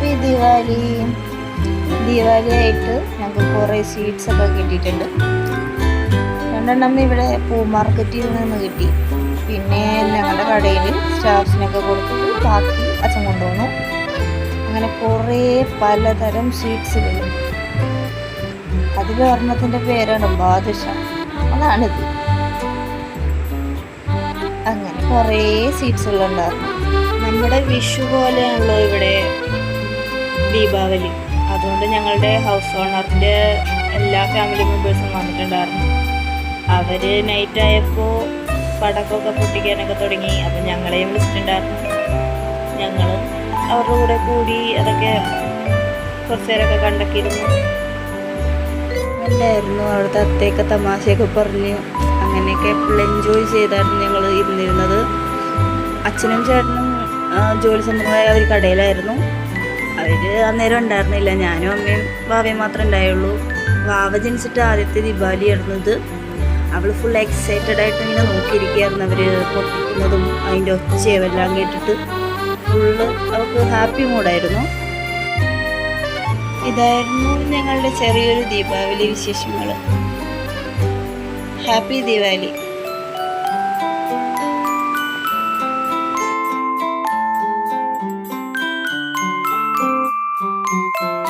Happy Diwali. Diwali ആയിട്ട് ഞങ്ങൾക്ക് കുറേ സ്വീറ്റ്സ് ഒക്കെ കിട്ടിയിട്ടുണ്ട്. 2 ഇവിടെ പൂ മാർക്കറ്റിൽ നിന്ന് കിട്ടി. പിന്നെ ഞങ്ങളുടെ കടയിൽ സ്റ്റാഫ്സിനൊക്കെ കൊടുത്തിട്ട് ബാക്കി അച്ഛൻ കൊണ്ടുവന്നു. അങ്ങനെ കുറേ പലതരം സ്വീറ്റ്സുകൾ. അതിൽ ഒരെണ്ണത്തിൻ്റെ പേരാണ് ബാദുഷ. അതാണിത്. അങ്ങനെ കുറേ സ്വീറ്റ്സുകളുണ്ടായിരുന്നു. നമ്മുടെ വിഷു പോലെയാണല്ലോ ഇവിടെ ദീപാവലി. അതുകൊണ്ട് ഞങ്ങളുടെ ഹൗസ് ഓണറിൻ്റെ എല്ലാ ഫാമിലി മെമ്പേഴ്സും വന്നിട്ടുണ്ടായിരുന്നു. അവർ നൈറ്റായപ്പോൾ പടക്കമൊക്കെ പൊട്ടിക്കാനൊക്കെ തുടങ്ങി. അപ്പം ഞങ്ങളെയും വിളിച്ചിട്ടുണ്ടായിരുന്നു. ഞങ്ങളും അവരുടെ കൂടെ കൂടി അതൊക്കെ കുറച്ച് നേരമൊക്കെ കണ്ടൊക്കെയിരുന്നു. നല്ലായിരുന്നു. അവിടുത്തെ അത്തേക്ക് തമാശയൊക്കെ പറഞ്ഞ് അങ്ങനെയൊക്കെ ഫുൾ എൻജോയ് ചെയ്തായിരുന്നു ഞങ്ങൾ ഇരുന്നിരുന്നത്. അച്ഛനും ചേട്ടനും ജോലി സംബന്ധമായ ഒരു കടയിലായിരുന്നു. അവർ അന്നേരം ഉണ്ടായിരുന്നില്ല. ഞാനും അമ്മയും വാവയും മാത്രമേ ഉണ്ടായുള്ളൂ. വാവ ജനിച്ചിട്ട് ആദ്യത്തെ ദീപാവലി ആയിരുന്നത്. അവൾ ഫുൾ എക്സൈറ്റഡ് ആയിട്ട് ഇങ്ങനെ നോക്കിയിരിക്കുകയായിരുന്നു. അവർ പൊട്ടിക്കുന്നതും അതിൻ്റെ ഒച്ചയും എല്ലാം കേട്ടിട്ട് ഫുള്ള് അവൾക്ക് ഹാപ്പി മൂഡായിരുന്നു. ഇതായിരുന്നു ഞങ്ങളുടെ ചെറിയൊരു ദീപാവലി വിശേഷങ്ങൾ. ഹാപ്പി ദിവാലി.